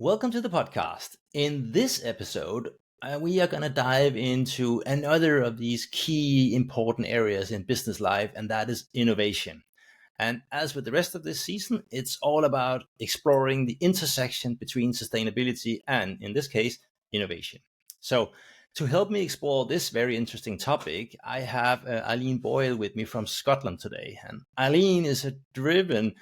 Welcome to the podcast. In this episode, we are going to dive into another of these key important areas in business life, and that is innovation. And as with the rest of this season, it's all about exploring the intersection between sustainability and, in this case, innovation. So, to help me explore this very interesting topic, I have Aileen Boyle with me from Scotland today. And Aileen is a driven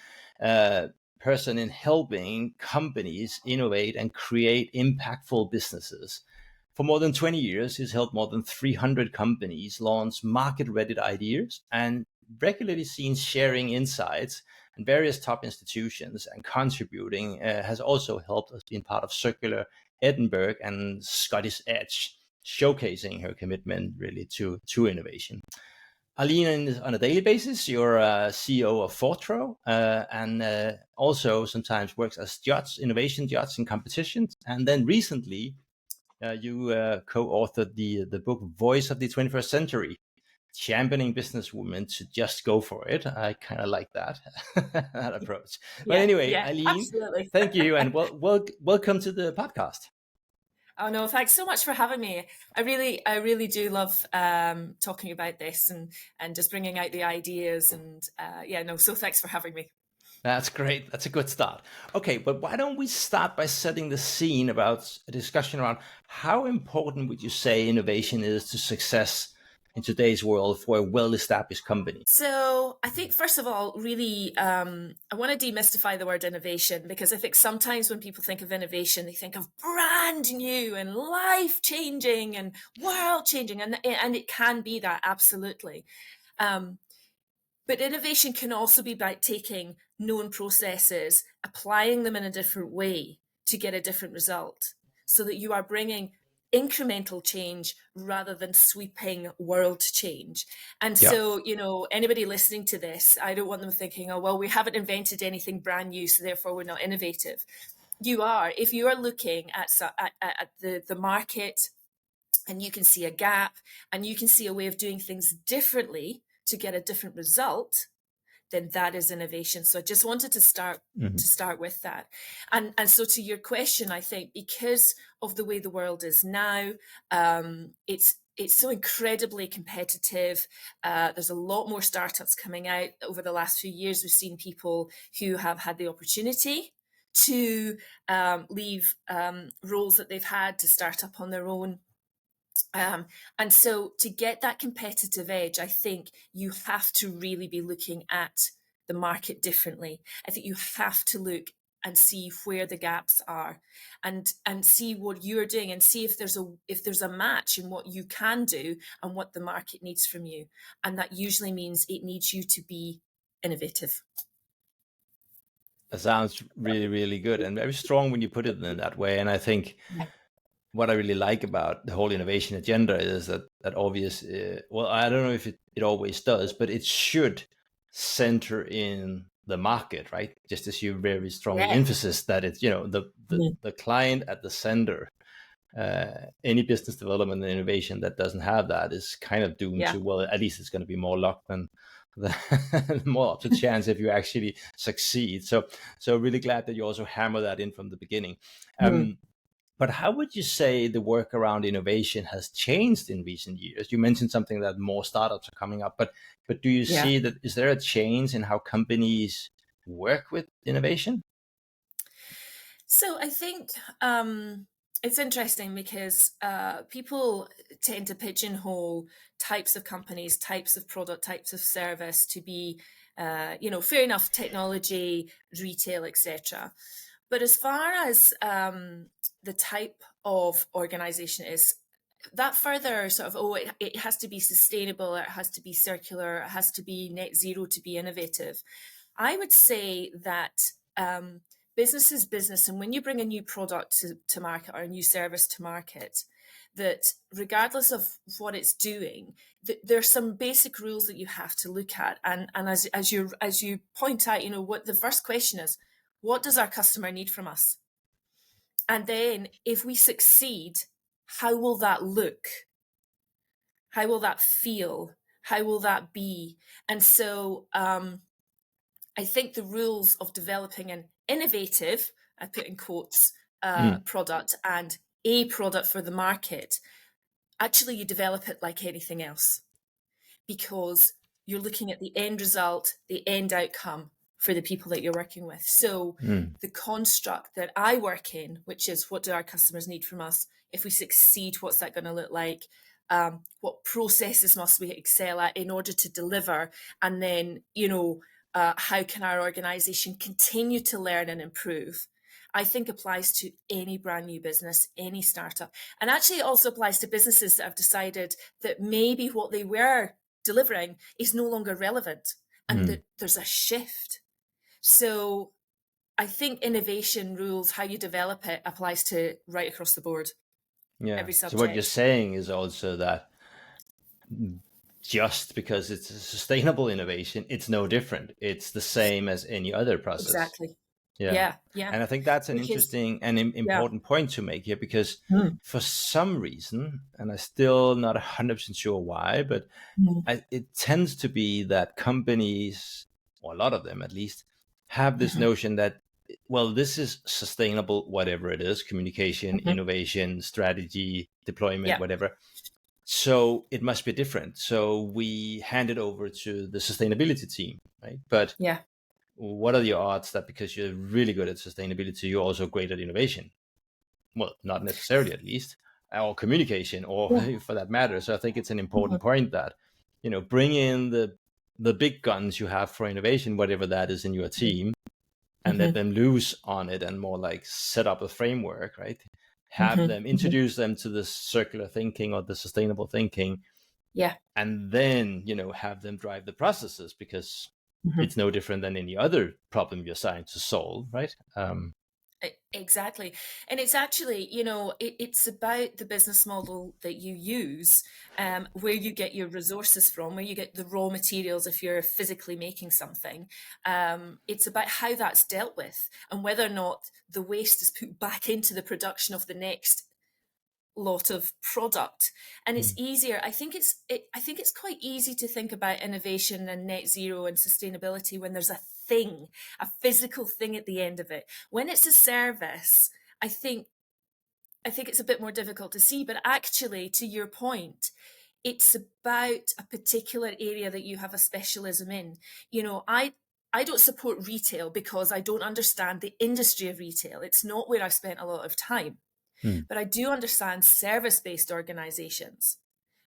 uh, person in helping companies innovate and create impactful businesses. For more than 20 years, he's helped more than 300 companies launch market ready ideas and regularly seen sharing insights and various top institutions and contributing has also helped us being part of Circular Edinburgh and Scottish Edge, showcasing her commitment really to innovation. Aileen, on a daily basis, you're CEO of Fortro and also sometimes works as judge, innovation judge in competitions. And then recently, you co-authored the book Voice of the 21st Century, championing businesswomen to just go for it. I kind of like that, that approach. But Yeah, anyway, yeah, Aileen, absolutely. thank you and welcome to the podcast. Oh no, thanks so much for having me. I really do love talking about this and just bringing out the ideas and yeah, no. So thanks for having me. That's great. That's a good start. Okay, but why don't we start by setting the scene about a discussion around how important would you say innovation is to success in today's world for a well-established company? So I think first of all, really, I want to demystify the word innovation because I think sometimes when people think of innovation, they think of brand new and life changing and world changing, and it can be that absolutely. Um, But innovation can also be about taking known processes, applying them in a different way to get a different result, so that you are bringing incremental change rather than sweeping world change. And Yeah. so, anybody listening to this, I don't want them thinking, oh, well, we haven't invented anything brand new, so therefore we're not innovative. You are. If you are looking at the market and you can see a gap and you can see a way of doing things differently to get a different result, then that is innovation. So I just wanted to Mhm. start with that. And so to your question, I think because of the way the world is now, it's so incredibly competitive. There's a lot more startups coming out over the last few years. We've seen people who have had the opportunity to leave roles that they've had to start up on their own. And so to get that competitive edge, I think you have to really be looking at the market differently. I think you have to look and see where the gaps are and see what you're doing and see if there's a match in what you can do and what the market needs from you. And that usually means it needs you to be innovative. That sounds really, really good and very strong when you put it in that way. And I think what I really like about the whole innovation agenda is that obvious. Well, I don't know if it always does, but it should center in the market, right? Just as you very strongly Yeah. emphasis that it's the client at the center. Any business development and innovation that doesn't have that is kind of doomed Yeah. to, well, at least it's going to be more luck than more up to chance if you actually succeed. So really glad that you also hammer that in from the beginning. Mm. But how would you say the work around innovation has changed in recent years? You mentioned something that more startups are coming up, but do you Yeah. see that is there a change in how companies work with innovation? So I think it's interesting because people tend to pigeonhole types of companies, types of product, types of service to be, fair enough, technology, retail, etc. But as far as the type of organization is, that further sort of, it has to be sustainable, it has to be circular, it has to be net zero to be innovative. I would say that business is business. And when you bring a new product to market or a new service to market, that regardless of what it's doing, there's some basic rules that you have to look at. And as you point out, what the first question is, what does our customer need from us? And then if we succeed, how will that look? How will that feel? How will that be? And so I think the rules of developing an innovative, I put in quotes, product and a product for the market, actually you develop it like anything else, because you're looking at the end result, the end outcome for the people that you're working with. So the construct that I work in, which is what do our customers need from us? If we succeed, what's that going to look like? What processes must we excel at in order to deliver? And then, how can our organization continue to learn and improve? I think applies to any brand new business, any startup. And actually it also applies to businesses that have decided that maybe what they were delivering is no longer relevant and that there's a shift. So I think innovation rules, how you develop it, applies to right across the board. Yeah. Every So what you're subject. saying is also that just because it's a sustainable innovation, it's no different. It's the same as any other process. Exactly. Yeah. Yeah. Yeah. And I think that's an Because, interesting and yeah. important point to make here, because Mm. for some reason, and I'm still not 100% sure why, but it tends to be that companies, or a lot of them at least, have this notion that, well, this is sustainable, whatever it is, communication, innovation, strategy, deployment, Yeah. whatever. So it must be different. So we hand it over to the sustainability team, right? But Yeah. what are the odds that because you're really good at sustainability, you're also great at innovation? Well, not necessarily, at least, or communication, or Yeah. for that matter. So I think it's an important point that, bring in the big guns you have for innovation, whatever that is in your team, and let them loose on it and more like set up a framework, right? Have them introduce them to the circular thinking or the sustainable thinking, Yeah. and then have them drive the processes, because it's no different than any other problem you're assigned to solve, right? Exactly. And it's actually, it's about the business model that you use, where you get your resources from, where you get the raw materials if you're physically making something. It's about how that's dealt with and whether or not the waste is put back into the production of the next lot of product. And it's easier. I think it's quite easy to think about innovation and net zero and sustainability when there's a thing, a physical thing at the end of it. When it's a service, I think it's a bit more difficult to see. But actually, to your point, it's about a particular area that you have a specialism in. I don't support retail because I don't understand the industry of retail. It's not where I've spent a lot of time. But I do understand service-based organizations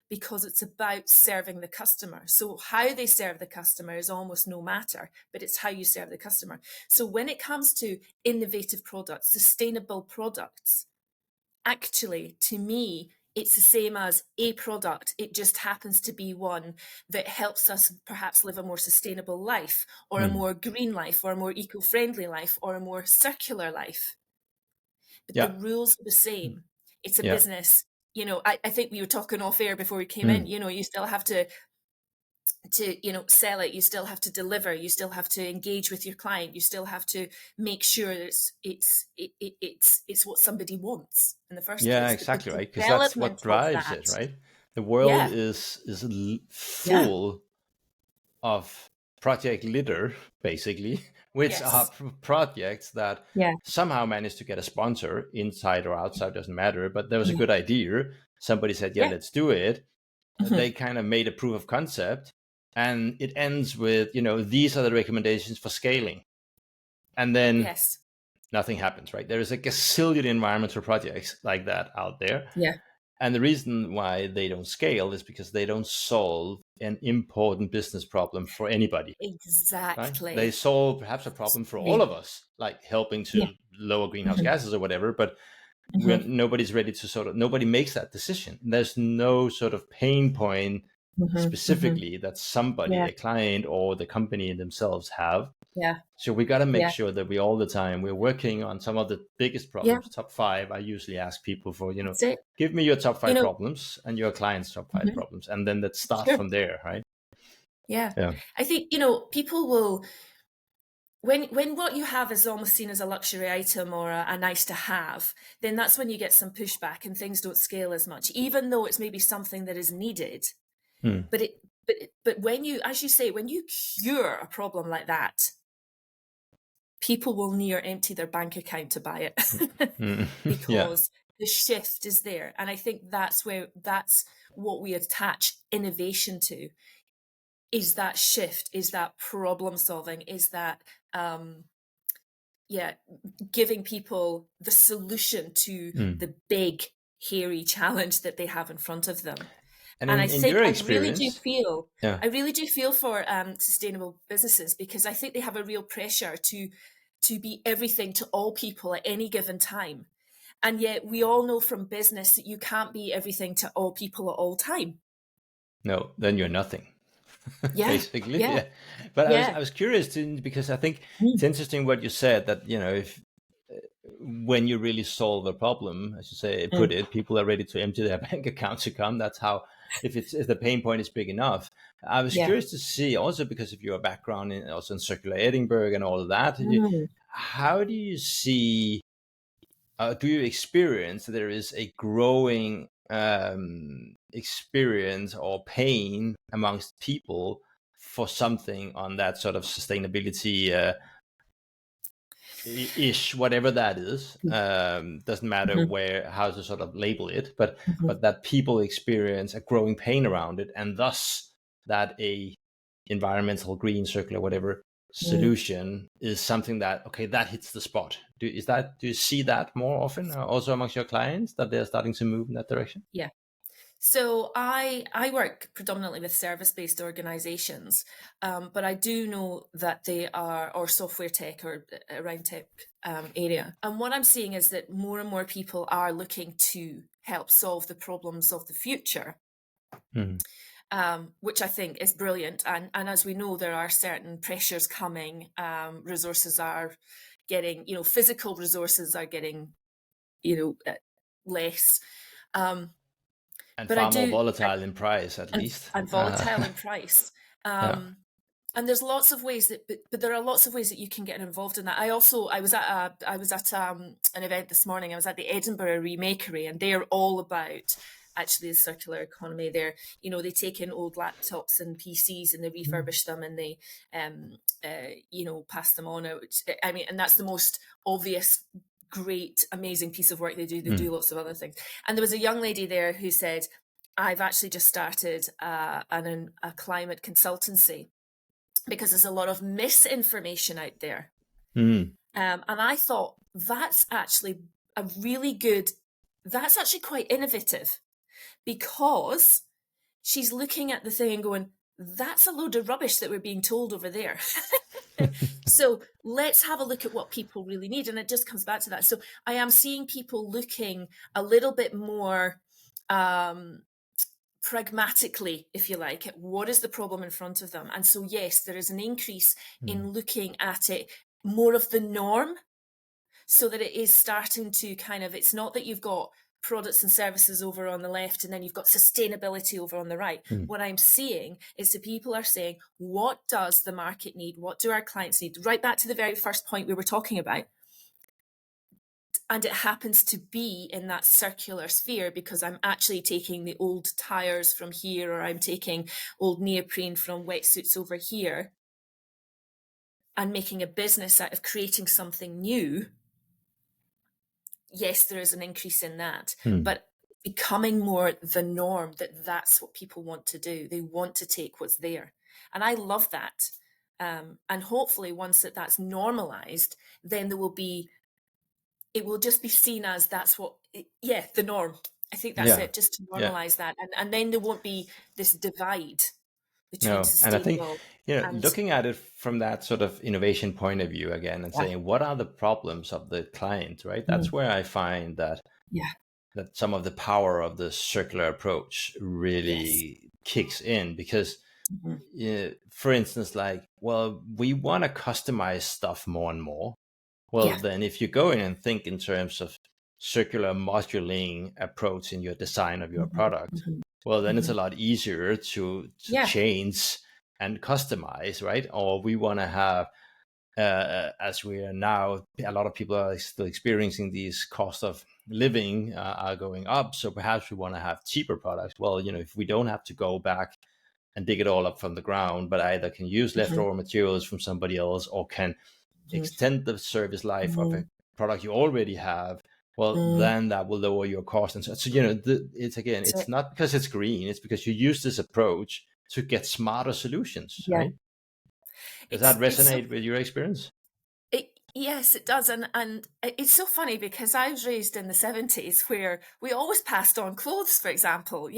because it's about serving the customer. So how they serve the customer is almost no matter, but it's how you serve the customer. So when it comes to innovative products, sustainable products, actually, to me, it's the same as a product. It just happens to be one that helps us perhaps live a more sustainable life, or a more green life, or a more eco-friendly life, or a more circular life. But the Yeah. rules are the same. It's a Yeah. business. I think we were talking off air before we came in. You still have to sell it. You still have to deliver. You still have to engage with your client. You still have to make sure that it's what somebody wants in the first Yeah, place. But exactly, the right. Because that's what development of drives that, it, right? The world yeah, is yeah, full of project litter, basically, which are yes, projects that yeah, somehow managed to get a sponsor, inside or outside, doesn't matter. But there was a yeah, good idea. Somebody said, "Yeah, yeah, let's do it." hmm, They kind of made a proof of concept, and it ends with, these are the recommendations for scaling, and then yes, nothing happens, right? There is a gazillion environmental projects like that out there. yeah, And the reason why they don't scale is because they don't solve an important business problem for anybody, right? They exactly. solve perhaps a problem for all Agree. of us, like helping Yeah, to lower greenhouse hmm, gases or whatever, but hmm, nobody's ready to nobody makes that decision. There's no sort of pain point hmm, hmm, specifically that somebody, yeah, a client or the company themselves have. yeah, So we got to make yeah, sure that we all the time we're working on some of the biggest yeah. problems, top five. I usually ask people for, That's it. give me your top You five know, problems and your client's top five mhm, problems, and then let's start sure. from there, right? Yeah. Yeah. I think, people will, when what you have is almost seen as a luxury item or a nice to have, then that's when you get some pushback and things don't scale as much, even though it's maybe something that is needed. Hmm. But when you, as you say, when you cure a problem like that, people will near empty their bank account to buy it Yeah. because the shift is there. And I think that's what we attach innovation to, is that shift, is that problem solving, is that um yeah, giving people the solution to Mm. the big hairy challenge that they have in front of them. And And I in think your I really do experience, feel yeah. I really do feel for sustainable businesses, because I think they have a real pressure to be everything to all people at any given time. And yet we all know from business that you can't be everything to all people at all time. No, then you're nothing. Yeah, Basically, yeah, yeah. But yeah. I was curious to, because I think it's Mm, interesting what you said, that if when you really solve a problem, as you say, put mm, it, people are ready to empty their bank account to come. That's how, if the pain point is big enough. I was yeah. curious to see also, because of your background in also in circular Edinburgh and all of that. Mm, How do you see? Do you experience there is a growing experience or pain amongst people for something on that sort of sustainability ish, whatever that is? Doesn't matter mhm, where, how to sort of label it, but mhm, that people experience a growing pain around it, and thus that a environmental, green, circular, whatever mm. solution is something that, okay, that hits the spot. Do you see that more often, also amongst your clients, that they're starting to move in that direction? Yeah. So I work predominantly with service-based organizations, but I do know that they are, or software tech, or around tech area. And what I'm seeing is that more and more people are looking to help solve the problems of the future, Mm. which I think is brilliant. And as we know, there are certain pressures coming. Resources are getting, physical resources are getting, less. Um, And but I far more do. volatile in price, at and least. and volatile in price. Yeah. And there's lots of ways but there are lots of ways that you can get involved in that. I was at an event this morning. I was at the Edinburgh Remakery, and they're all about actually the circular economy. They take in old laptops and PCs and they refurbish them, and they pass them on out. I mean, and that's the most obvious, great, amazing piece of work they do. They Mm. do lots of other things. And there was a young lady there who said, I've actually just started a climate consultancy because there's a lot of misinformation out there. Mm. And I thought that's actually quite innovative, because she's looking at the thing and going, that's a load of rubbish that we're being told over there. So let's have a look at what people really need. And it just comes back to that. So I am seeing people looking a little bit more pragmatically, if you like, at what is the problem in front of them. And so, yes, there is an increase Mm. in looking at it more of the norm, so that it is starting to it's not that you've got products and services over on the left and then you've got sustainability over on the right. Mm. What I'm seeing is that people are saying, what does the market need? What do our clients need? Right back to the very first point we were talking about. And it happens to be in that circular sphere, because I'm actually taking the old tires from here, or I'm taking old neoprene from wetsuits over here, and making a business out of creating something new. Yes, there is an increase in that, Mm. but becoming more the norm, that's what people want to do. They want to take what's there. And I love that. And hopefully once that's normalized, then it will just be seen as the norm. I think that's Yeah. it, just to Yeah. normalize that. And then there won't be this divide between No, and I think, sustainable and looking at it from that sort of innovation point of view again, and yeah. saying what are the problems of the client, right? That's Mm, where I find that yeah. some of the power of the circular approach Yes. really kicks in, because, Mhm. for instance, like, well, we want to customize stuff more and more. Well, Yeah. then if you go in and think in terms of circular moduling approach in your design of your Mhm, product, mhm, well, then it's a mhm. lot easier to Yeah. change and customize, right? Or we want to have, as we are now, a lot of people are still experiencing these cost of living are going up. So perhaps we want to have cheaper products. Well, if we don't have to go back and dig it all up from the ground, but either can use Mhm, leftover materials from somebody else, or can extend the service life of Mm-hmm. a product you already have, well, Mm, then that will lower your cost. And so it's again, that's it's it. not because it's green, it's because you use this approach to get smarter solutions, Yeah. right? Does that It's so resonate with your experience? yes, it does, and it's so funny because I was raised in the 70s where we always passed on clothes, for example.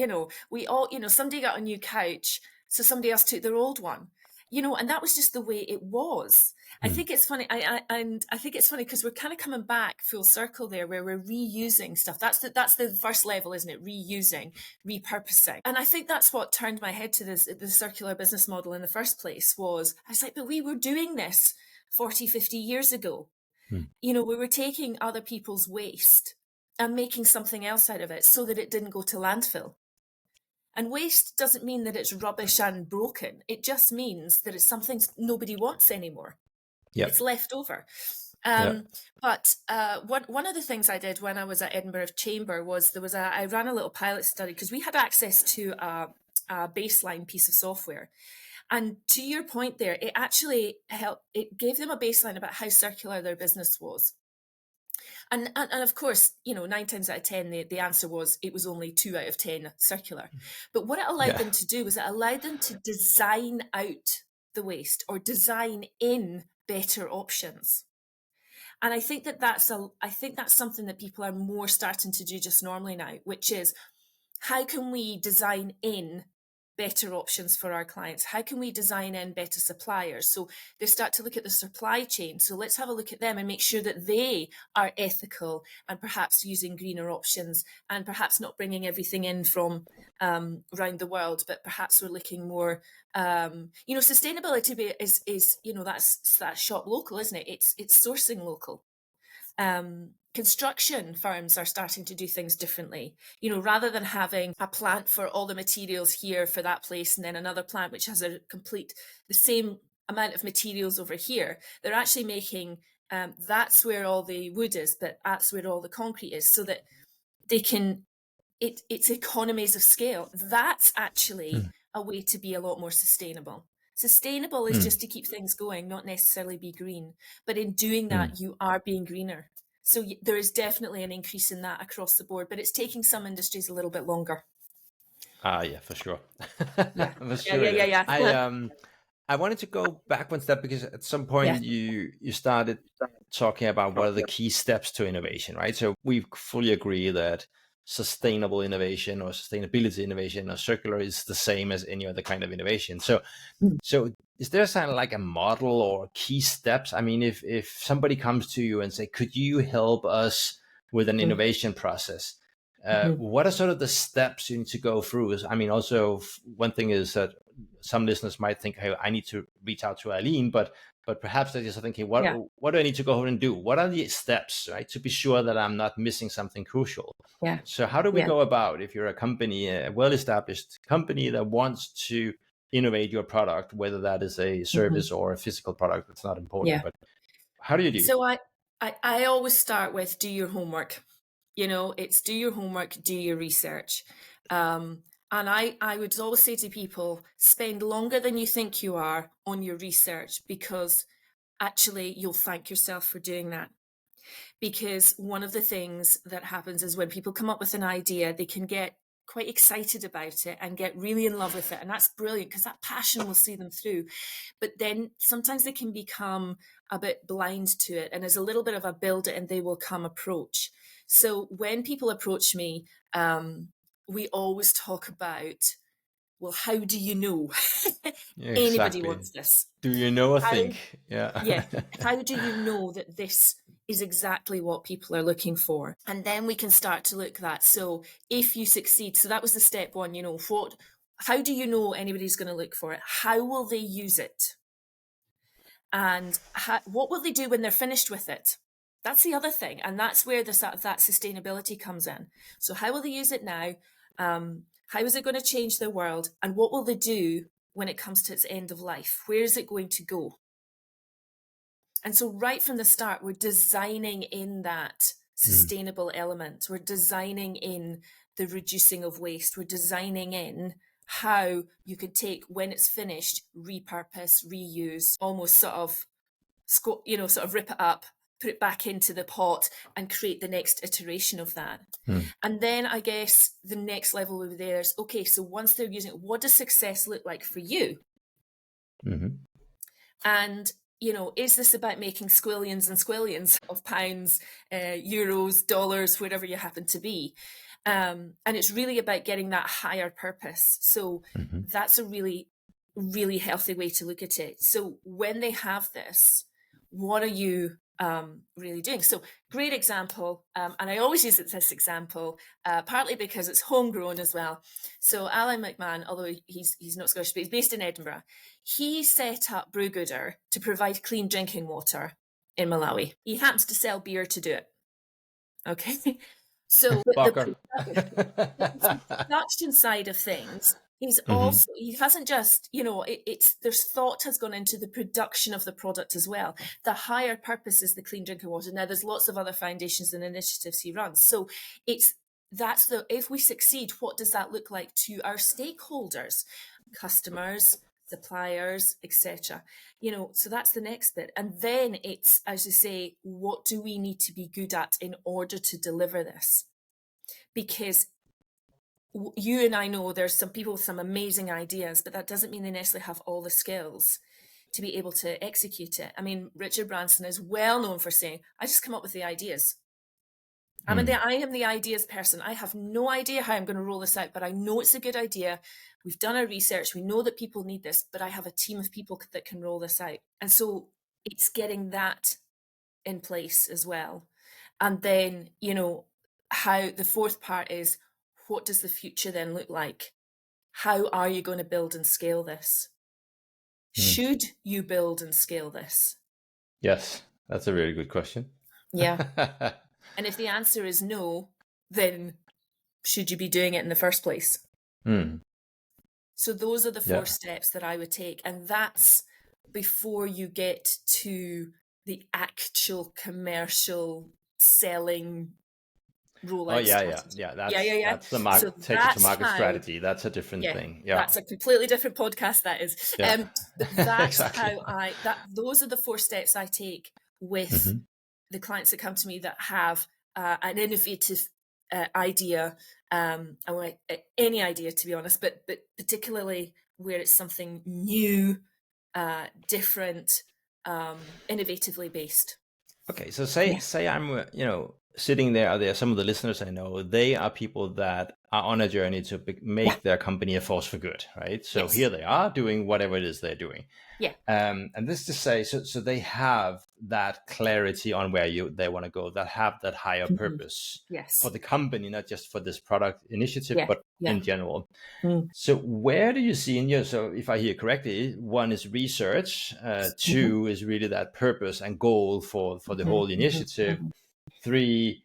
We all, somebody got a new couch, so somebody else took their old one. And that was just the way it was. I Hmm. think it's funny, and I think it's funny because we're kind of coming back full circle there, where we're reusing stuff. That's the first level, isn't it? Reusing, repurposing, and I think that's what turned my head to the circular business model in the first place. Was I was like, but we were doing this 40, 50 years ago. Hmm. We were taking other people's waste and making something else out of it so that it didn't go to landfill. And waste doesn't mean that it's rubbish and broken. It just means that it's something nobody wants anymore. It's Yep. left over. Yeah. But one of the things I did when I was at Edinburgh Chamber was I ran a little pilot study because we had access to a baseline piece of software. And to your point there, it actually helped, it gave them a baseline about how circular their business was. And of course, 9 times out of 10, the answer was it was only 2 out of 10 circular. But what it allowed Yeah. them to do was it allowed them to design out the waste or design in better options. And I think that's something that people are more starting to do just normally now, which is how can we design in better options for our clients? How can we design in better suppliers? So they start to look at the supply chain. So let's have a look at them and make sure that they are ethical and perhaps using greener options and perhaps not bringing everything in from around the world, but perhaps we're looking more, sustainability is that's shop local, isn't it? It's sourcing local. Construction firms are starting to do things differently. Rather than having a plant for all the materials here for that place and then another plant which has the same amount of materials over here, they're actually making that's where all the wood is, but that's where all the concrete is, so that they can. It's economies of scale. That's actually Hmm. a way to be a lot more sustainable. Sustainable is Hmm. just to keep things going, not necessarily be green. But in doing Hmm. that, you are being greener. So there is definitely an increase in that across the board, but it's taking some industries a little bit longer. Ah, yeah, for sure. Yeah. For Yeah, sure yeah, it is. yeah, I yeah. I wanted to go back one step because at some Yeah. point you started talking about what are the key steps to innovation, right? So we fully agree that sustainable innovation or sustainability innovation or circular is the same as any other kind of innovation. So is there kind of like a model or key steps? I mean, if somebody comes to you and say, could you help us with an Mm-hmm. innovation process? Mm-hmm. What are sort of the steps you need to go through? I mean, also one thing is that some listeners might think, "Hey, I need to reach out to Aileen," but perhaps they're just thinking, Yeah. what do I need to go and do? What are the steps, right, to be sure that I'm not missing something crucial? Yeah. So, how do we Yeah. go about if you're a company, a well-established company that wants to innovate your product, whether that is a Mm-hmm. service or a physical product? That's not important, Yeah. but how do you do? So I always start with do your homework. It's do your homework, do your research. And I would always say to people, spend longer than you think you are on your research, because actually you'll thank yourself for doing that. Because one of the things that happens is when people come up with an idea, they can get quite excited about it and get really in love with it. And that's brilliant because that passion will see them through. But then sometimes they can become a bit blind to it. And as a little bit of a build it and they will come approach. So when people approach me, we always talk about, well, how do you know anybody Exactly. wants this? Do you know a How thing? Yeah. Yeah. How do you know that this is exactly what people are looking for? And then we can start to look at that. So if you succeed, so that was the step one, how do you know anybody's going to look for it? How will they use it? And what will they do when they're finished with it? That's the other thing. And that's where that sustainability comes in. So how will they use it now? How is it going to change their world? And what will they do when it comes to its end of life? Where is it going to go? And so, right from the start, we're designing in that Hmm. sustainable element. We're designing in the reducing of waste. We're designing in how you could take, when it's finished, repurpose, reuse, almost sort of sort of rip it up, put it back into the pot and create the next iteration of that. And then I guess the next level over there is, okay, so once they're using it, what does success look like for you? Mm-hmm. And, is this about making squillions and squillions of pounds, euros, dollars, wherever you happen to be? And it's really about getting that higher purpose. So Mm-hmm. that's a really, really healthy way to look at it. So when they have this, what are you really doing? So great example. And I always use this example, partly because it's homegrown as well. So Alan McMahon, although he's not Scottish, but he's based in Edinburgh, he set up Brewgooder to provide clean drinking water in Malawi. He happens to sell beer to do it. Okay. So Bucker. the production side of things, Mm-hmm. he hasn't just, there's thought has gone into the production of the product as well. The higher purpose is the clean drinking water. Now there's lots of other foundations and initiatives he runs. So if we succeed, what does that look like to our stakeholders, customers, suppliers, etc.? So that's the next bit. And then it's, as you say, what do we need to be good at in order to deliver this? Because you and I know there's some people with some amazing ideas, but that doesn't mean they necessarily have all the skills to be able to execute it. I mean, Richard Branson is well known for saying, I just come up with the ideas. I am the ideas person. I have no idea how I'm going to roll this out, but I know it's a good idea. We've done our research. We know that people need this, but I have a team of people that can roll this out. And so it's getting that in place as well. And then, how the fourth part is, what does the future then look like? How are you going to build and scale this? Should you build and scale this? Yes, that's a really good question. Yeah. And if the answer is no, then should you be doing it in the first place? So those are the four steps that I would take. And that's before you get to the actual commercial selling rollout strategy. That's the So take it to that's market how, strategy. That's a different thing. Yeah, that's a completely different podcast, that is. yeah, But that's exactly. how those are the four steps I take with the clients that come to me that have an innovative idea, any idea, to be honest, but particularly where it's something new, different, innovatively based. Okay, so say I'm sitting there. Some of the listeners I know, they are people that are on a journey to make their company a force for good, right? So Yes. here they are doing whatever it is they're doing. Yeah. And this to say, so they have that clarity on where they want to go, that have that higher purpose Yes. for the company, not just for this product initiative, Yeah. but Yeah. in general. So where do you see so if I hear correctly, one is research, two is really that purpose and goal for the whole initiative, three,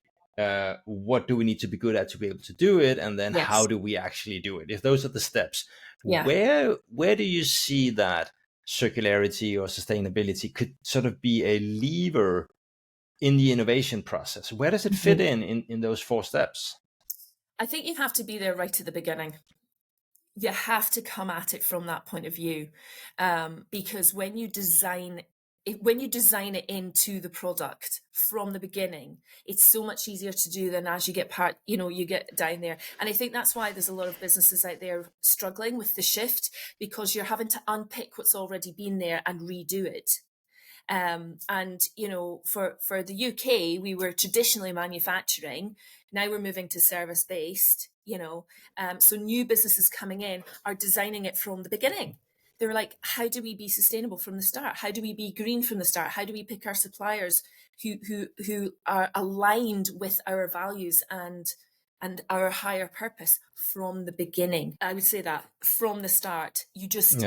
what do we need to be good at to be able to do it, and then how Yes. do we actually do it? If those are the steps, Yeah. where do you see that circularity or sustainability could sort of be a lever in the innovation process? Where does it fit in those four steps? I think you have to be there right at the beginning. You have to come at it from that point of view, because when you design it into the product from the beginning, it's so much easier to do than as you get you get down there. And I think that's why there's a lot of businesses out there struggling with the shift, because you're having to unpick what's already been there and redo it. And for the UK, we were traditionally manufacturing. Now we're moving to service based. So new businesses coming in are designing it from the beginning. They're like, how do we be sustainable from the start? How do we be green from the start? How do we pick our suppliers who are aligned with our values and our higher purpose from the beginning? I would say that from the start, you just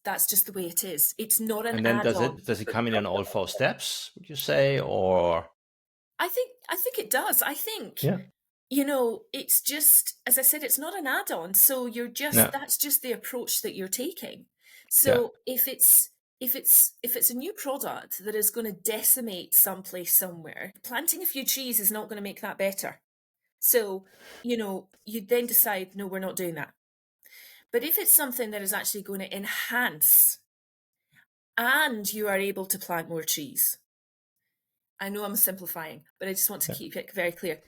that's just the way it is. It's not an And then add-on. does it come in all four steps, would you say, or? I think it does. I think it's just, as I said, it's not an add-on. So that's just the approach that you're taking. So if it's a new product that is going to decimate someplace somewhere, planting a few trees is not going to make that better. So, you then decide, no, we're not doing that. But if it's something that is actually going to enhance and you are able to plant more trees. I know I'm simplifying, but I just want to Yeah. keep it very clear.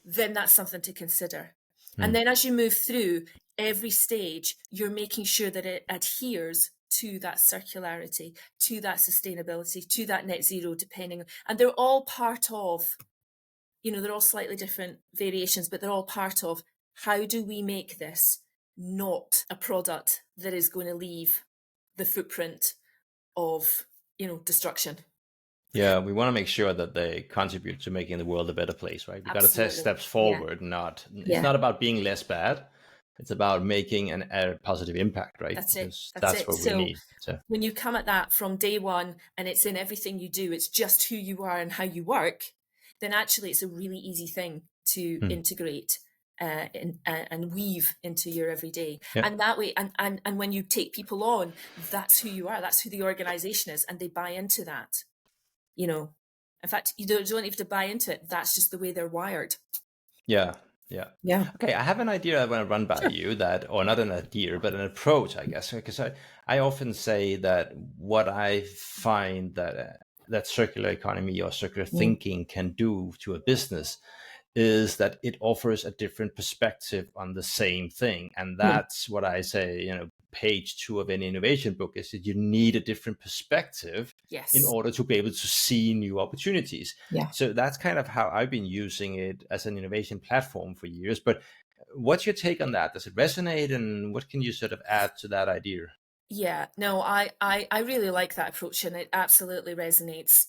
Then that's something to consider. And Hmm. then as you move through every stage, you're making sure that it adheres to that circularity, to that sustainability, to that net zero, depending. And they're all part of, they're all slightly different variations, but they're all part of how do we make this not a product that is going to leave the footprint of, destruction. Yeah, we want to make sure that they contribute to making the world a better place, right? We got to take Absolutely. steps Yeah. forward, not it's Yeah. not about being less bad. It's about making a positive impact, right? That's it. Because That's that's it. what we So need. So, when you come at that from day one and it's in everything you do, it's just who you are and how you work, then actually it's a really easy thing to hmm. integrate and weave into your everyday. Yeah. And that way, and when you take people on, that's who you are. That's who the organization is, and they buy into that. You know, in fact, you don't even have to buy into it. That's just the way they're wired. Yeah, yeah. Yeah. Okay, I have an idea I want to run by Sure. you that, or not an idea, but an approach, I guess, because I often say that what I find that circular economy or circular Mm, thinking can do to a business is that it offers a different perspective on the same thing. And mm. that's what I say, page 2 of any innovation book is that you need a different perspective in Yes. order to be able to see new opportunities. Yeah. So that's kind of how I've been using it as an innovation platform for years. But what's your take on that? Does it resonate? And what can you sort of add to that idea? Yeah, no, I really like that approach and it absolutely resonates.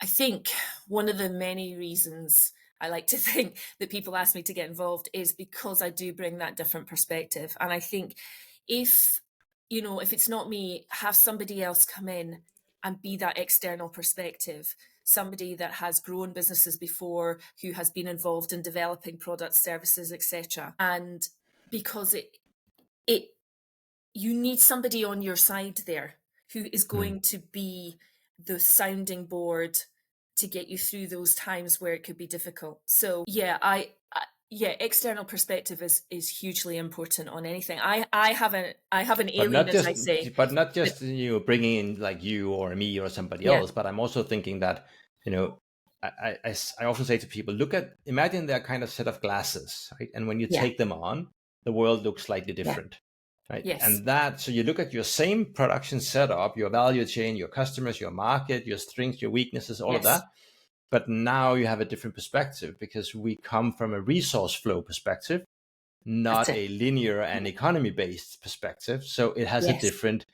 I think one of the many reasons I like to think that people ask me to get involved is because I do bring that different perspective. And I think if, if it's not me, have somebody else come in and be that external perspective, somebody that has grown businesses before, who has been involved in developing products, services, etc. And because it you need somebody on your side there who is Hmm. going to be the sounding board to get you through those times where it could be difficult. So yeah, yeah, external perspective is hugely important on anything. I have an But alien, not as just, I say, but not but just bringing in like you or me or somebody yeah, else. But I'm also thinking that you know I often say to people, imagine they're kind of set of glasses, right? And when you yeah, take them on, the world looks slightly yeah, different, right? yes, And that, so you look at your same production setup, your value chain, your customers, your market, your strengths, your weaknesses, all of yes, that. But now you have a different perspective because we come from a resource flow perspective, that's not it. a linear and economy based perspective. So it has a Yes, different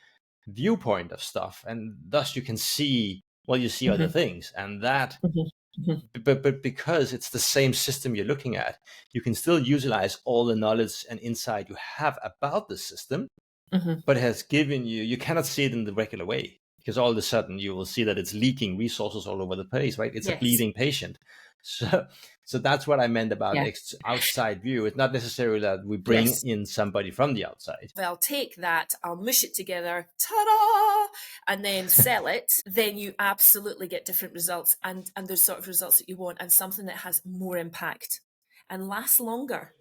viewpoint of stuff. And thus you can see, well, you see other hmm, things. And that, hmm, hmm, but because it's the same system you're looking at, you can still utilize all the knowledge and insight you have about the system, hmm. but it has given you cannot see it in the regular way because all of a sudden you will see that it's leaking resources all over the place, right? It's a Yes, bleeding patient. So, so that's what I meant about yeah, outside view. It's not necessarily that we bring yes. in somebody from the outside. I'll take that, I'll mush it together, ta-da, and then sell it, then you absolutely get different results and those sort of results that you want and something that has more impact and lasts longer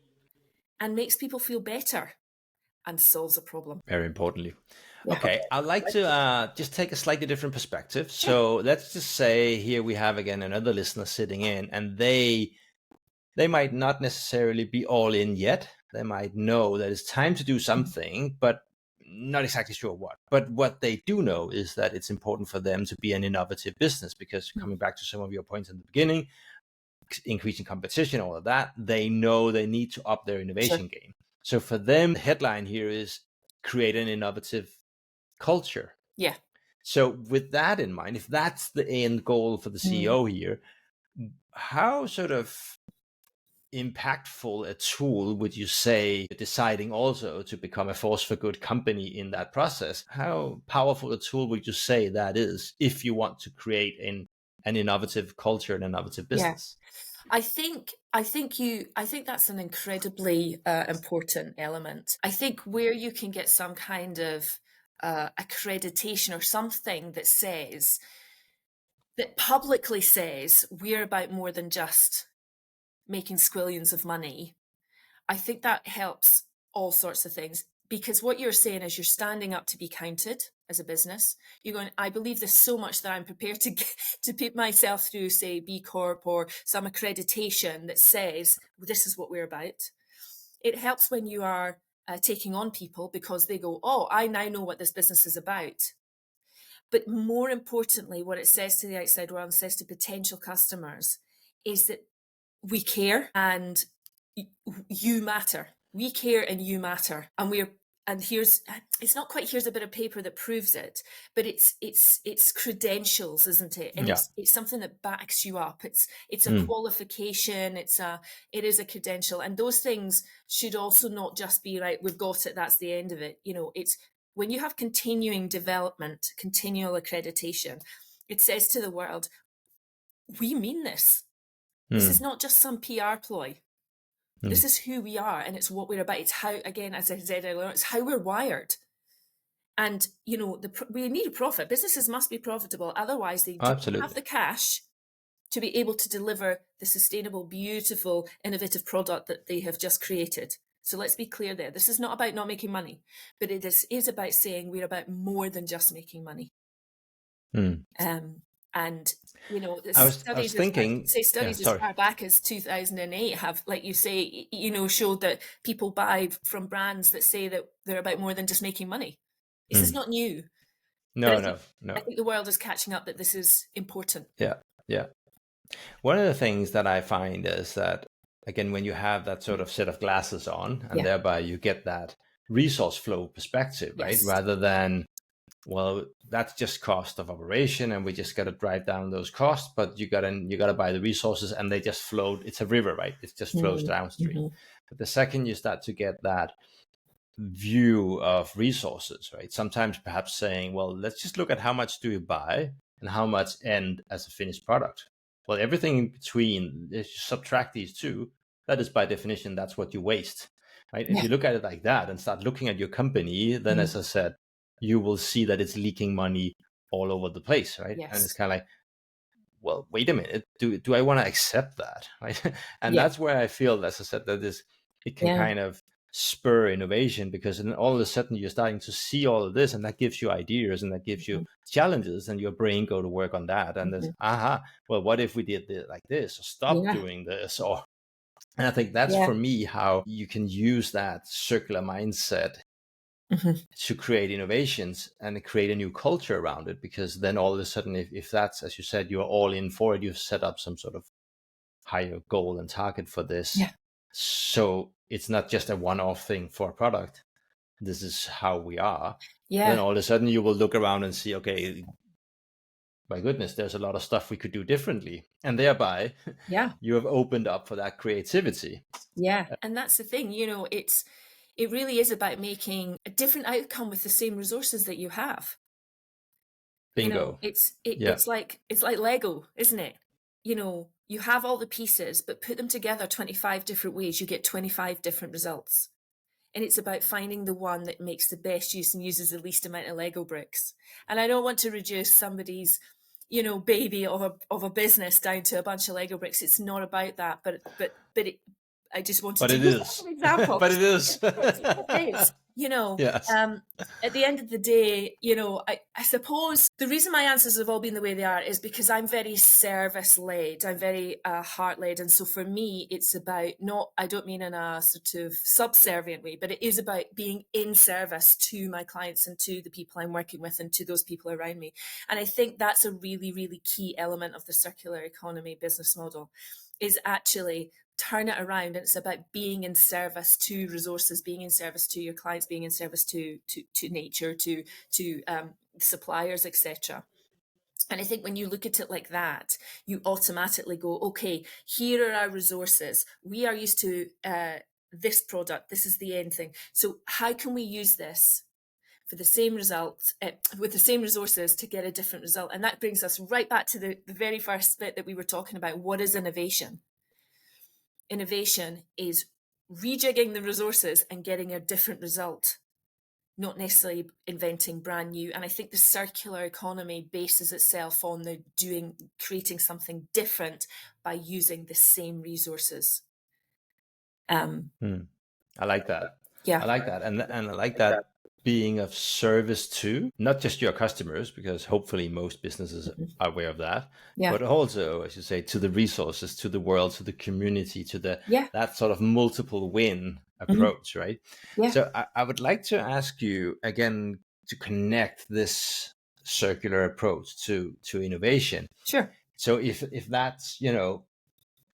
and makes people feel better and solves a problem. Very importantly. Yeah. Okay, I'd like to just take a slightly different perspective. Sure. So let's just say here we have again another listener sitting in, and they might not necessarily be all in yet. They might know that it's time to do something, but not exactly sure what. But what they do know is that it's important for them to be an innovative business because coming back to some of your points in the beginning, increasing competition, all of that, they know they need to up their Sure. innovation game. So for them, the headline here is create an innovative culture. Yeah. So with that in mind, if that's the end goal for the Mm. CEO here, how sort of impactful a tool would you say deciding also to become a force for good company in that process? How powerful a tool would you say that is if you want to create an innovative culture, an innovative Yeah. business? I think that's an incredibly important element. I think where you can get some kind of accreditation or something that publicly says we're about more than just making squillions of money, I think that helps all sorts of things because what you're saying is you're standing up to be counted as a business. You're going, I believe this so much that I'm prepared to put myself through, say, B Corp or some accreditation that says, well, this is what we're about. It helps when you are taking on people because they go, oh, I now know what this business is about. But more importantly, what it says to the outside world and says to potential customers is that we care and you matter. We care and you matter. And it's not quite here's a bit of paper that proves it, but it's credentials, isn't it? And Yeah. it's something that backs you up. It's a Mm. qualification, it is a credential. And those things should also not just be right, we've got it, that's the end of it. It's when you have continuing development, continual accreditation, it says to the world, we mean this. This is not just some PR ploy. This is who we are, and it's what we're about. It's how, again, as I said earlier, it's how we're wired. And, we need a profit. Businesses must be profitable. Otherwise, they don't have Absolutely. the cash to be able to deliver the sustainable, beautiful, innovative product that they have just created. So let's be clear there. This is not about not making money, but it is about saying we're about more than just making money. And the I was studies thinking, yeah, studies as sorry. far back as 2008 have, like you say, showed that people buy from brands that say that they're about more than just making money. This is not new, but No. I think the world is catching up that this is important. Yeah. Yeah. One of the things that I find is that, again, when you have that sort of set of glasses on, and Yeah. thereby you get that resource flow perspective, right? Yes. Rather than, well, that's just cost of operation, and we just got to drive down those costs. But you gotta buy the resources, and they just flow. It's a river, right? It just flows downstream. Mm-hmm. But the second you start to get that view of resources, right? Sometimes perhaps saying, well, let's just look at how much do you buy and how much end as a finished product. Well, everything in between, if you subtract these two, that is by definition, that's what you waste, right? Yeah. If you look at it like that and start looking at your company, then as I said, you will see that it's leaking money all over the place, right? Yes. And it's kind of like, well, wait a minute, do I want to accept that, right? And Yeah. that's where I feel, as I said, that it can kind of spur innovation, because then all of a sudden you're starting to see all of this, and that gives you ideas and that gives you challenges, and your brain go to work on that. And there's, well, what if we did it like this, or stop doing this, or and I think that's for me how you can use that circular mindset to create innovations and create a new culture around it. Because then all of a sudden, if that's, as you said, you're all in for it, you've set up some sort of higher goal and target for this. Yeah. So it's not just a one-off thing for a product. This is how we are. Yeah. Then all of a sudden you will look around and see, okay, my goodness, there's a lot of stuff we could do differently. And thereby you have opened up for that creativity. Yeah. And that's the thing, it really is about making a different outcome with the same resources that you have. Bingo. It's like Lego, isn't it? You have all the pieces, but put them together 25 different ways, you get 25 different results. And it's about finding the one that makes the best use and uses the least amount of Lego bricks. And I don't want to reduce somebody's, baby of a business down to a bunch of Lego bricks. It's not about that, but I just wanted to use that as an example. But it is. It is. Yes. At the end of the day, I suppose the reason my answers have all been the way they are is because I'm very service led. I'm very heart led. And so for me, it's about I don't mean in a sort of subservient way, but it is about being in service to my clients and to the people I'm working with and to those people around me. And I think that's a really, really key element of the circular economy business model, is actually turn it around, and it's about being in service to resources, being in service to your clients, being in service to nature, to suppliers, etc. And I think when you look at it like that, you automatically go, okay, here are our resources. We are used to this product. This is the end thing. So how can we use this for the same result, with the same resources, to get a different result? And that brings us right back to the very first bit that we were talking about. What is innovation? Innovation is rejigging the resources and getting a different result, not necessarily inventing brand new. And I think the circular economy bases itself on creating something different by using the same resources. I like that. Yeah. I like that. And I like that being of service to not just your customers, because hopefully most businesses Mhm. are aware of that, Yeah. but also, as you say, to the resources, to the world, to the community, to the Yeah. that sort of multiple win Mhm. approach, right? Yeah. So I would like to ask you again to connect this circular approach to innovation. Sure. So if that's,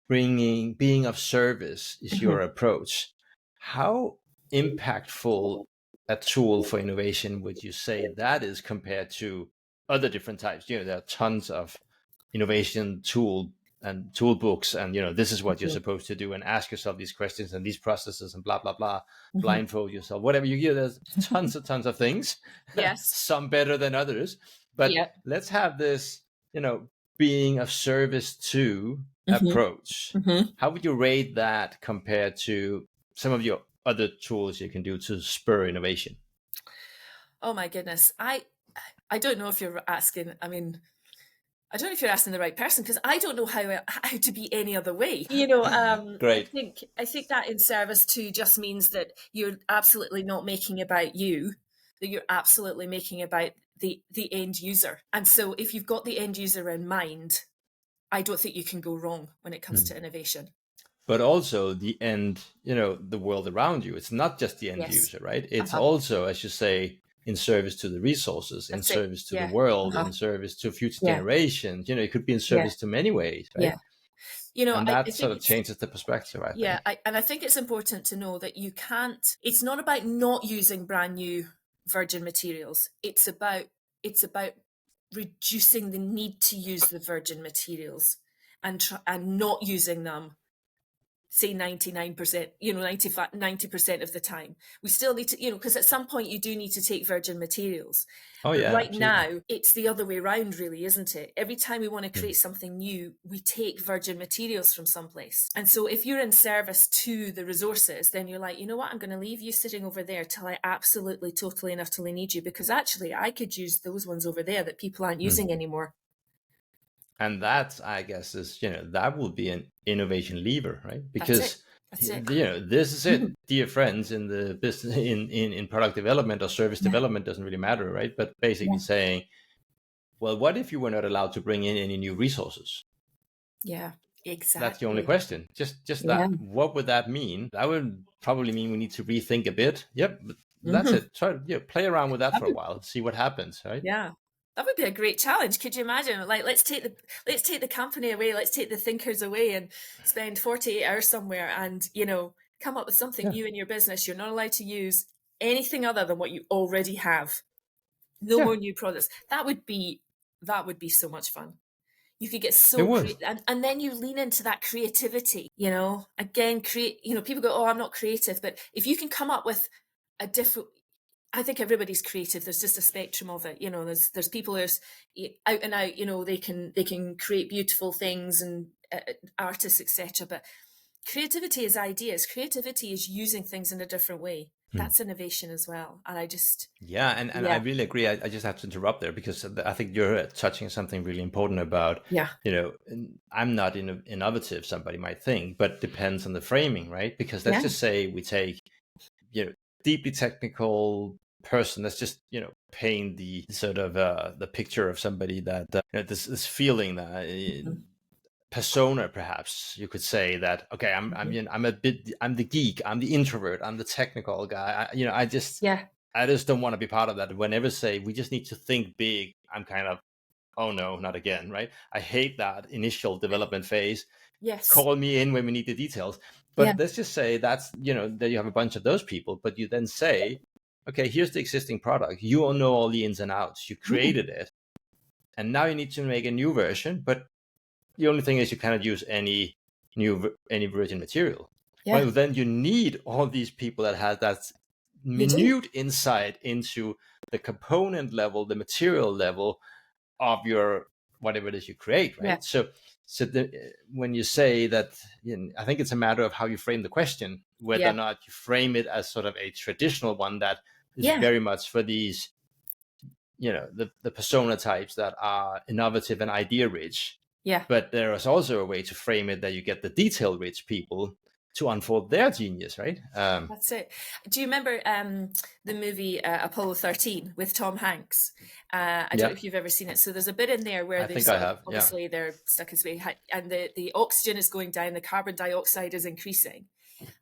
being of service is your Mhm. approach, how impactful a tool for innovation would you say that is compared to other different types? There are tons of innovation tool books, and this is what you're Mhm. supposed to do, and ask yourself these questions and these processes and blah blah blah. Mhm. Blindfold yourself, whatever you hear. There's tons of things, Yes. some better than others. But Yeah. let's have this, being of service to Mhm. approach. Mhm. How would you rate that compared to some of your other tools you can do to spur innovation? Oh my goodness. I don't know if you're asking, I mean, I don't know if you're asking the right person because I don't know how to be any other way. Great. I think that in service to just means that you're absolutely not making about you, that you're absolutely making about the end user. And so if you've got the end user in mind, I don't think you can go wrong when it comes Mm. to innovation. But also the end, the world around you. It's not just the end Yes. user, right? It's Uh-huh. also, as you say, in service to the resources, in That's it. service to the Yeah. world, Uh-huh. in service to future Yeah. generations. It could be in Yeah. service to many ways, right? Yeah. And I that sort think of it's changes the perspective, I yeah, think. and I think it's important to know that you can't, it's not about not using brand new virgin materials. It's about reducing the need to use the virgin materials and not using them, say 99%, 95, 90% of the time. We still need to, because at some point you do need to take virgin materials. Oh But yeah, right absolutely. now, it's the other way around, really, isn't it? Every time we want to Mm. create something new, we take virgin materials from someplace. And so if you're in service to the resources, then you're like, you know what, I'm going to leave you sitting over there till I absolutely, totally and utterly need you, because actually I could use those ones over there that people aren't Mm. using anymore. And that, I guess, is, that will be an innovation lever, right? That's it. Because, That's it. this is it, Mhm. dear friends, in the business, in product development or service Yeah. development, doesn't really matter, right? But basically Yeah. saying, well, what if you were not allowed to bring in any new resources? Yeah. That's the only Exactly. question. Just Yeah. that. What would that mean? That would probably mean we need to rethink a bit. Yep, but that's Hmm. it. Try, play around with that That for a would, while, see what happens, right? yeah. That would be a great challenge. Could you imagine? Like, let's take the company away, let's take the thinkers away and spend 48 hours somewhere and, come up with something Yeah, new in your business. You're not allowed to use anything other than what you already have. No yeah, more new products. That would be so much fun. You could get it so would. creative, and then you lean into that creativity, again, people go, oh, I'm not creative, but if you can come up with a different, I think everybody's creative. There's just a spectrum of it. There's people who's out and out. They can create beautiful things and artists, etc. But creativity is ideas. Creativity is using things in a different way. Hmm. That's innovation as well. And I just, Yeah, and I yeah, really agree. I just have to interrupt there because I think you're touching something really important about, yeah, I'm not innovative, somebody might think, but depends on the framing, right? Because let's yeah, just say we take, deeply technical person. Let's just, paint the sort of the picture of somebody that, this feeling that mhm, persona, perhaps you could say that, okay, I'm mhm, I'm a bit, I'm the geek, I'm the introvert, I'm the technical guy. yeah, I just don't want to be part of that. Whenever say we just need to think big, I'm kind of, oh no, not again, right? I hate that initial development phase. yes, Call me in when we need the details. yeah, But let's just say that's, that you have a bunch of those people, but you then say, okay, here's the existing product. You all know all the ins and outs. You mhm, created it. And now you need to make a new version, but the only thing is you cannot use any virgin material. yeah, Well, then you need all these people that have that you do, minute insight into the component level, the material level of your whatever it is you create, yeah, right? When you say that, I think it's a matter of how you frame the question, whether yeah, or not you frame it as sort of a traditional one that is yeah, very much for these, the persona types that are innovative and idea rich. yeah, But there is also a way to frame it that you get the detail rich people to unfold their genius, right? That's it. Do you remember the movie Apollo 13 with Tom Hanks? I don't know Yeah, if you've ever seen it. So there's a bit in there where I they think I sort of, have. Yeah. obviously they're stuck in space, and the oxygen is going down, the carbon dioxide is increasing.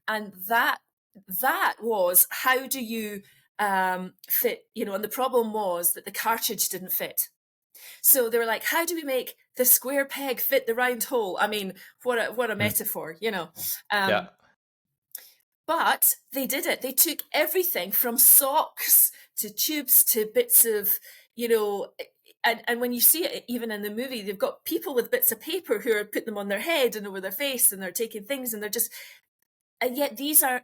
And that was, how do you fit, and the problem was that the cartridge didn't fit. So they were like, how do we make the square peg fit the round hole? I mean, what a metaphor, Yeah. But they did it. They took everything from socks to tubes to bits of, and when you see it, even in the movie, they've got people with bits of paper who are putting them on their head and over their face, and they're taking things, and they're just, and yet these are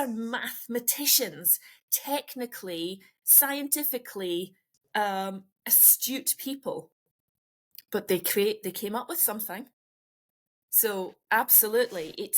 mathematicians, technically, scientifically astute people, but they came up with something. So absolutely,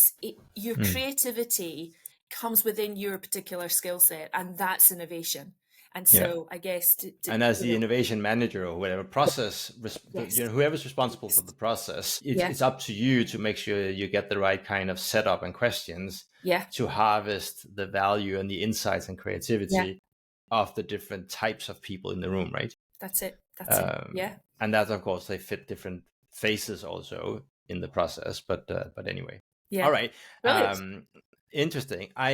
your creativity comes within your particular skill set, and that's innovation. And so I guess and as the innovation manager or whatever process, yes, whoever's responsible for the process, yeah, it's up to you to make sure you get the right kind of setup and questions yeah, to harvest the value and the insights and yeah, creativity of the different types of people in the room, right? that's it, yeah, And that, of course, they fit different phases also in the process. But anyway, all yeah, right. brilliant, Interesting. I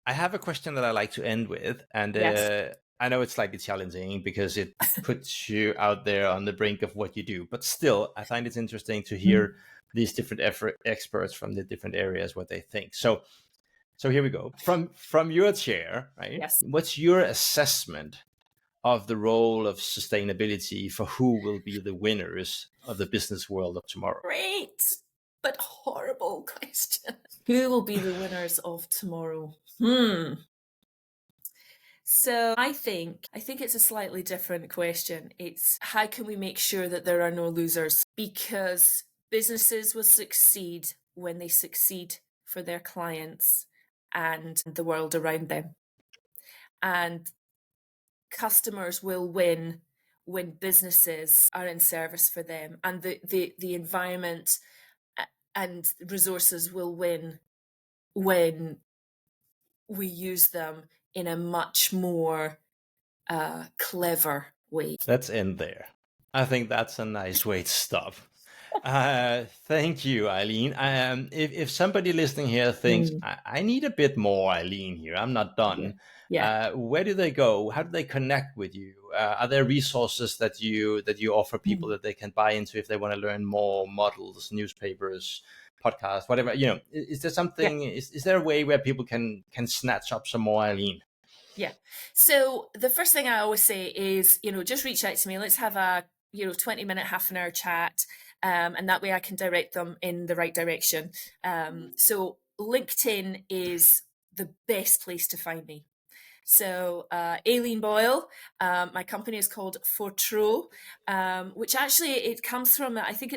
have a question that I like to end with, and yes, I know it's slightly challenging because it puts you out there on the brink of what you do, but still, I find it's interesting to hear these different experts from the different areas what they think. So here we go. From your chair, right? yes. What's your assessment of the role of sustainability for who will be the winners of the business world of tomorrow? Great, but horrible question. Who will be the winners of tomorrow? So I think it's a slightly different question. It's, how can we make sure that there are no losers? Because businesses will succeed when they succeed for their clients and the world around them. And customers will win when businesses are in service for them, and the environment and resources will win when we use them in a much more clever way. Let's end there. I think that's a nice way to stop. Thank you, Aileen. If somebody listening here thinks I need a bit more Aileen here, I'm not Yeah. done. Yeah. Where do they go? How do they connect with you? Are there resources that you offer people that they can buy into if they want to learn more? Models, newspapers, podcasts, whatever. Is there something? Is there a way where people can snatch up some more Aileen? Yeah. So the first thing I always say is, just reach out to me. Let's have a, 20-minute, half an hour chat. And that way I can direct them in the right direction. So LinkedIn is the best place to find me. So Aileen Boyle, my company is called Fortro, which actually it comes from, I think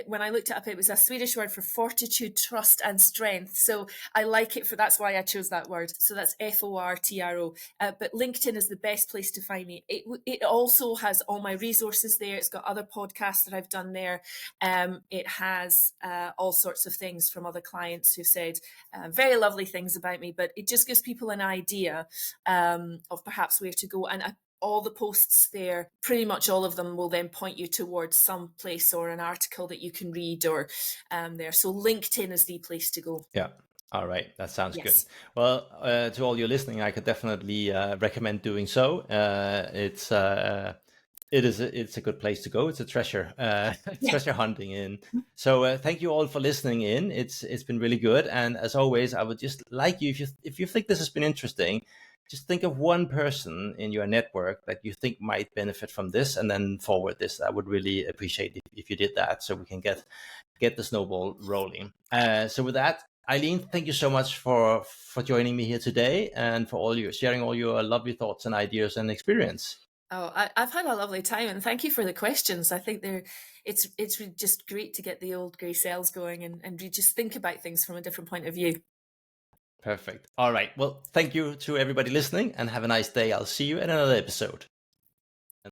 when I looked it up, it was a Swedish word for fortitude, trust, and strength. So I like it that's why I chose that word. So that's Fortro. But LinkedIn is the best place to find me. It also has all my resources there. It's got other podcasts that I've done there. It has all sorts of things from other clients who said very lovely things about me, but it just gives people an idea of perhaps where to go. And all the posts there, pretty much all of them will then point you towards some place or an article that you can read or there. So LinkedIn is the place to go. Yeah. All right. That sounds good. Yes. Well, to all you listening, I could definitely recommend doing so. It's a good place to go. It's a treasure, treasure hunting in. So thank you all for listening in. It's been really good. And as always, I would just like you, if you think this has been interesting, just think of one person in your network that you think might benefit from this, and then forward this. I would really appreciate if you did that, so we can get the snowball rolling. So with that, Aileen, thank you so much for joining me here today and for sharing all your lovely thoughts and ideas and experience. Oh, I've had a lovely time, and thank you for the questions. I think it's just great to get the old grey cells going and we just think about things from a different point of view. Perfect. All right. Well, thank you to everybody listening, and have a nice day. I'll see you in another episode.